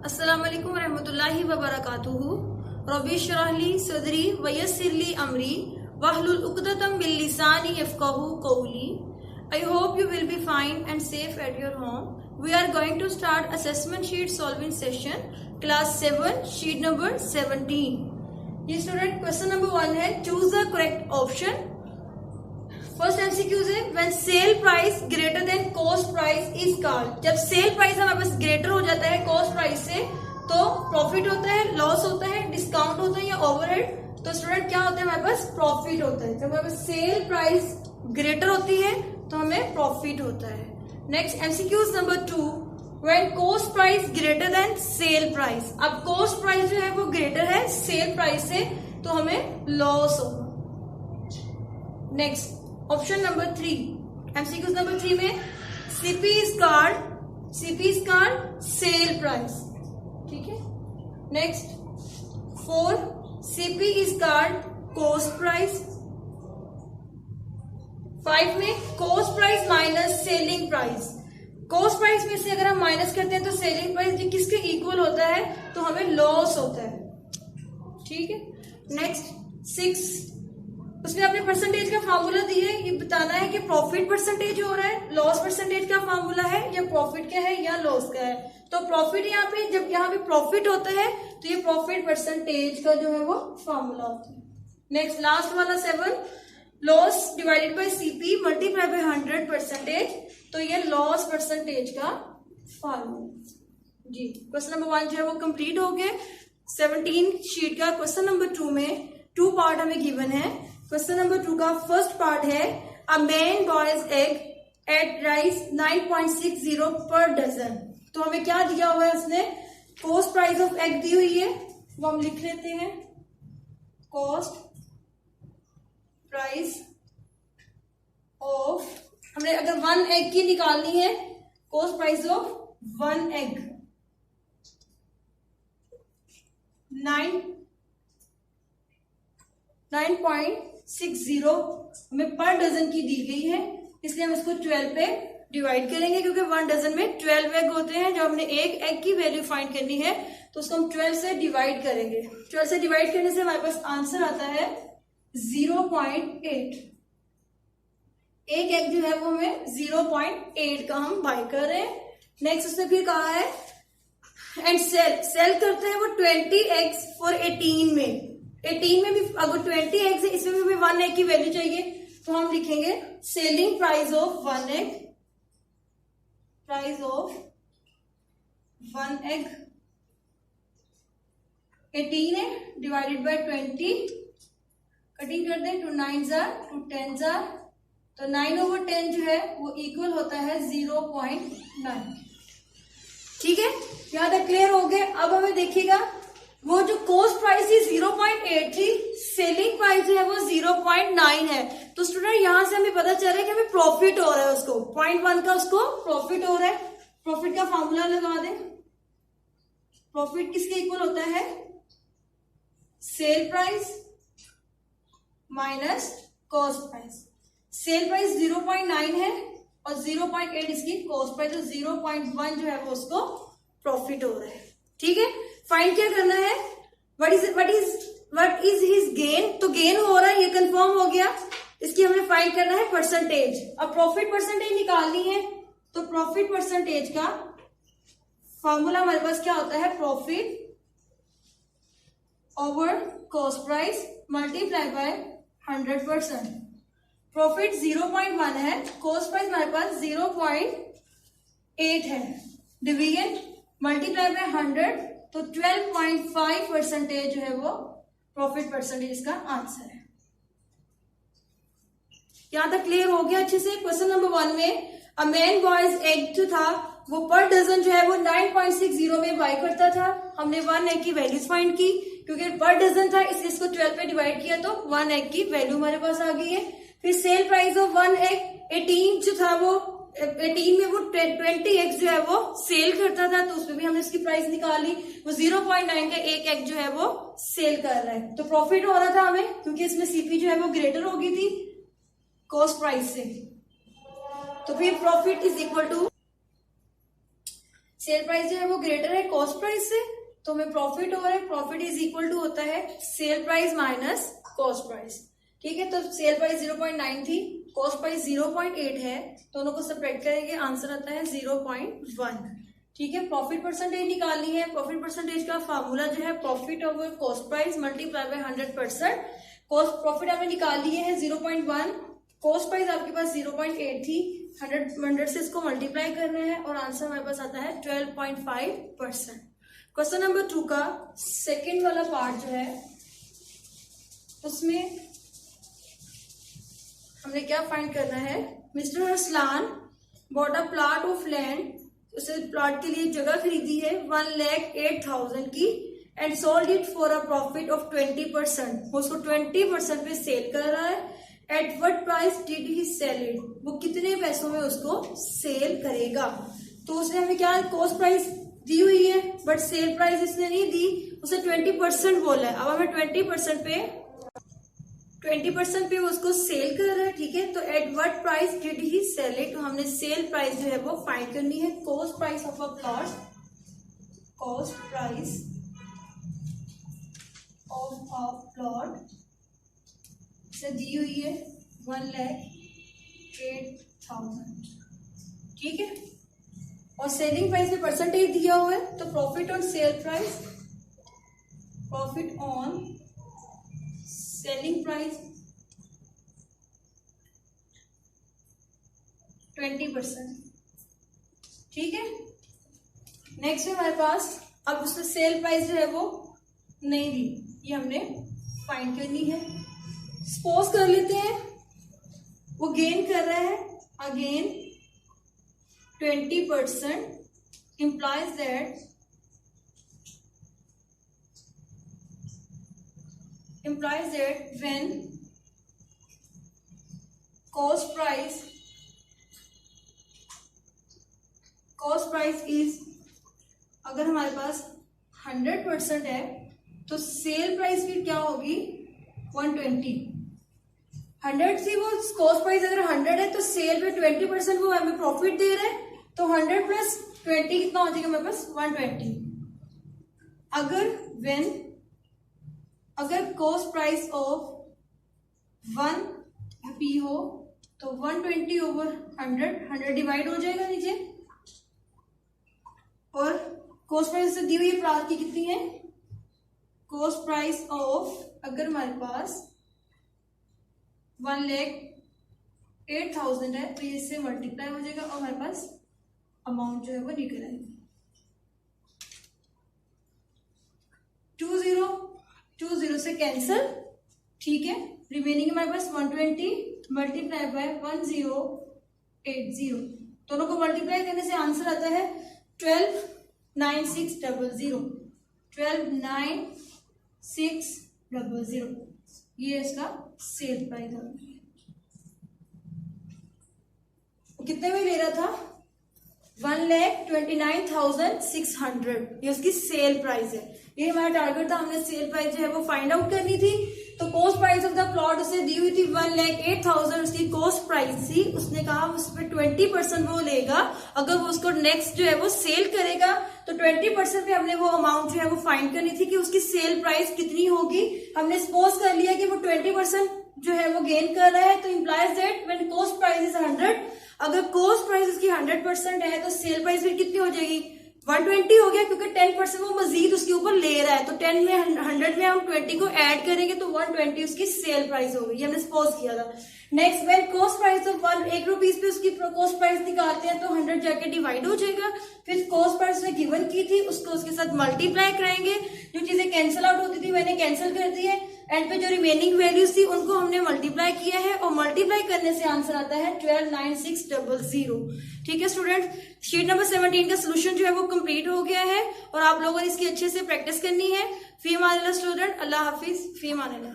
अस्सलाम वालेकुम रहमतुल्लाहि व बरकातुहू। रब्बि इश्रह ली सदरी व यस्सिर ली अमरी वहलुल उक़दतम मिन लिसानी यफ़क़हू क़ौली। I hope you will be fine and safe at your home. We are going to start assessment sheet solving session, class 7, sheet number 17. ये स्टूडेंट क्वेश्चन नंबर 1 है, choose the correct option. First MCQs है, when sale price greater than cost price is called. जब sale price हमारे पास greater हो जाता है cost price से तो प्रॉफिट होता है, लॉस होता है, डिस्काउंट होता है या ओवरहेड। तो स्टूडेंट क्या होता है, हमारे पास प्रॉफिट होता है। जब हमारे पास सेल प्राइस ग्रेटर होती है तो हमें प्रॉफिट होता है। Next MCQs number 2, when cost price greater then sale price. अब कॉस्ट प्राइस जो है वो ग्रेटर है सेल प्राइस से तो हमें लॉस होगा। Next option number 3, MCQs number 3 में CP is called sale price. ठीक है। Next 4, CP is called cost price. 5 में cost price minus selling price. Cost price में से अगर हम माइनस करते हैं तो सेलिंग प्राइस किसके इक्वल होता है तो हमें लॉस होता है। ठीक है। नेक्स्ट 6, उसमें आपने परसेंटेज का फार्मूला दिया है, ये बताना है कि प्रॉफिट परसेंटेज हो रहा है, लॉस परसेंटेज का फार्मूला है या प्रॉफिट का है या लॉस का है। तो प्रॉफिट यहाँ पे, जब यहाँ पे प्रॉफिट होता है तो ये प्रॉफिट परसेंटेज का जो है वो फार्मूला होता है। नेक्स्ट लास्ट वाला 7, loss divided by CP multiply by 100%, तो ये लॉस परसेंटेज का फार्मूला। जी क्वेश्चन नंबर 1 जो है वो कंप्लीट हो गया। 17 शीट का क्वेश्चन नंबर 2 में 2 पार्ट हमें गिवन है। क्वेश्चन नंबर 2 का फर्स्ट पार्ट है, a man buys egg at rice 9.60 per dozen. तो हमें क्या दिया हुआ है, उसने कॉस्ट प्राइस ऑफ एग दी हुई है, वो हम लिख लेते हैं। कॉस्ट प्राइस ऑफ, हमने अगर 1 एग की निकालनी है, कॉस्ट प्राइस ऑफ 1 एग 9.60 हमें पर डजन की दी गई है, इसलिए हम इसको 12 पे डिवाइड करेंगे क्योंकि 1 डजन में 12 एग होते हैं। जब हमने एक एग की वैल्यू फाइंड करनी है तो उसको हम 12 से डिवाइड करेंगे। 12 से डिवाइड करने से हमारे पास आंसर आता है 0.8। एक एग जो है वो हमें 0.8 का हम बाय कर रहे हैं। नेक्स्ट उसने फिर कहा है एंड सेल करते हैं वो 20 एग्स फॉर 18 में। 18 में भी अगर 20 एग्स है, इसमें भी हमें 1 एग की वैल्यू चाहिए, तो हम लिखेंगे selling price of 1 egg, price of 1 egg 18 है डिवाइडेड बाय 20, कटिंग कर दें, 2 9s are 2 10s are, तो 9/10 जो है वो इक्वल होता है 0.9। ठीक है, यहां तक क्लियर हो गए। अब हमें देखिएगा वो जो कॉस्ट प्राइस थी 0.8 थी, सेलिंग प्राइस जो है वो 0.9 है। तो स्टूडेंट यहां से हमें पता चल रहा है कि हमें प्रॉफिट हो रहा है, उसको 0.1 का उसको प्रॉफिट हो रहा है। प्रॉफिट का फॉर्मूला लगा दें। प्रॉफिट किसके इक्वल होता है, sale price minus cost price. Sale price 0.9 है और 0.8 इसकी कॉस्ट प्राइस, तो 0.1 जो है वो उसको प्रॉफिट हो रहा है। ठीक है, फाइंड क्या करना है, व्हाट इज हिज गेन। तो गेन हो रहा है, ये कंफर्म हो गया। इसकी हमने फाइंड करना है परसेंटेज। अब प्रॉफिट परसेंटेज निकालनी है, तो प्रॉफिट परसेंटेज का फॉर्मूला हमारे पास क्या होता है, profit over cost price multiply by 100%। Profit 0.1 है, कॉस्ट प्राइस हमारे पास 0.8 है, डिवीजन मल्टीप्लाई बाय 100, तो 12.5% जो है वो प्रॉफिट परसेंटेज इसका आंसर है। यहां तक क्लियर हो गया अच्छे से। क्वेश्चन नंबर 1 में अ मैन बॉयज एग जो था वो पर डजन जो है वो 9.60 में बाय करता था। हमने 1 एग की वैल्यूज फाइंड की, क्योंकि पर डजन था इसलिए इसको 12 पे डिवाइड किया तो 1 एग की वैल्यू हमारे पास आ गई है। फिर सेल प्राइस ऑफ 1 एग 18 जो था वो 18 में वो 20 एग्स जो है वो सेल करता था, तो उसमें भी हमने इसकी प्राइस निकाली। वो 0.9 का एक एग जो है वो सेल कर रहा है, तो प्रॉफिट हो रहा था हमें, क्योंकि इसमें सीपी जो है वो ग्रेटर हो गई थी कॉस्ट प्राइस से। तो फिर profit is equal to sell price जो है वो ग्रेटर है कॉस्ट प्राइस से, तो हमें प्रॉफिट हो रहा है, प्रॉफिट इज इक्वल टू होता है sale price minus cost price. ठीक है, तो सेल प्राइस 0.9 थी, कॉस्ट प्राइस 0.8 है, दोनों को सब्ट्रैक्ट करेंगे, आंसर आता है 0.1। ठीक है, प्रॉफिट परसेंटेज निकालनी है। प्रॉफिट परसेंटेज का फार्मूला जो है profit over cost price multiply by 100%। Cost profit आपने निकाल लिए है 0.1, कॉस्ट प्राइस आपके पास 0.8 थी, 100 से इसको मल्टीप्लाई करना है और आंसर हमारे पास आता है 12.5%। क्वेश्चन नंबर 2 का सेकेंड वाला पार्ट जो है उसमें हमने क्या फाइंड करना है। Mister Arsalan bought a plot of land, उसे प्लॉट के लिए जगह खरीदी है 1,08,000 की and sold it for a profit of 20%। वो उसको 20% पे सेल कर रहा है। At what price did he sell it, वो कितने पैसों में उसको सेल करेगा। तो उसने हमें क्या कॉस्ट प्राइस दी हुई है बट सेल प्राइस इसने नहीं दी, उसे 20% बोला है। अब हमें 20% पे वो उसको सेल कर रहा है। ठीक है, तो at what price did he sell it, तो हमने सेल प्राइस जो है वो फाइंड करनी है। Cost price of a plot, cost price of a plot से दी हुई है 1,08,000। ठीक है, और सेलिंग प्राइस में परसेंटेज दिया हुआ है, तो profit on sale price, profit on selling price 20%। ठीक है, नेक्स्ट है हमारे पास, अब उसने सेल प्राइस जो है वो नहीं दी, ये हमने फाइंड करनी है। सपोज कर लेते हैं वो गेन कर रहा है, again 20% implies that when cost price is, अगर हमारे पास 100% है तो सेल प्राइस फिर क्या होगी 120। 100 थी वो कॉस्ट प्राइस, अगर 100 है तो सेल पे 20% वो हमें प्रॉफिट दे रहे हैं, तो 100 प्लस 20 कितना हो जाएगा हमारे पास 120। अगर कॉस्ट प्राइस ऑफ 1 रुपी हो तो 120 ओवर 100 डिवाइड हो जाएगा नीचे, और कॉस्ट प्राइस से दी हुई प्लॉट की कितनी है, कॉस्ट प्राइस ऑफ अगर हमारे पास 1,08,000 है तो ये इससे मल्टीप्लाई हो जाएगा और हमारे पास अमाउंट जो है वो निकल आएगी 20 से कैंसल। ठीक है, रिमेनिंग हमारे पास 120 मल्टीप्लाई बाय 1080, दोनों को मल्टीप्लाई करने से आंसर आता है 12,9600। 12,9600 ये इसका सेल प्राइस है। कितने में ले रहा था 1,29,600, ये उसकी सेल प्राइस है। ये हमारा टारगेट था, हमने सेल प्राइस जो है वो फाइंड आउट करनी थी। तो cost price of the plot उसे दी हुई थी 1,08,000, उसकी कॉस्ट प्राइस थी। उसने कहा उस पर 20% वो लेगा, अगर वो उसको नेक्स्ट जो है वो सेल करेगा तो 20% पे हमने वो अमाउंट जो है वो फाइंड करनी थी कि उसकी सेल प्राइस कितनी होगी। हमने सपोज कर लिया कि वो 20% जो है वो गेन कर रहा है, तो implies that when cost price is 100, अगर कॉस्ट प्राइस उसकी 100% है तो सेल प्राइस फिर कितनी हो जाएगी 120 हो गया, क्योंकि 10% वो मजीद उसके ऊपर ले रहा है। तो 10 में 100 में हम 20 को ऐड करेंगे तो 120 उसकी सेल प्राइस होगी, हमने सपोज किया था। Next when cost price of 1 rupees पे उसकी कॉस्ट प्राइस निकालते हैं तो 100 जाके डिवाइड हो जाएगा। फिर कॉस्ट प्राइस उसने गिवन की थी उसको उसके साथ मल्टीप्लाई कराएंगे, जो चीजें कैंसिल आउट होती थी मैंने कैंसिल कर दी है। एंड पे जो रिमेनिंग वैल्यूज थी उनको हमने मल्टीप्लाई किया है और मल्टीप्लाई करने से आंसर आता है 12,9600। ठीक है स्टूडेंट, शीट नंबर 17 का सोल्यूशन जो है वो कंप्लीट हो गया है और आप लोगों ने इसकी अच्छे से प्रैक्टिस करनी है। फी अमान अल्लाह स्टूडेंट, अल्लाह हाफिज, फी अमान अल्लाह।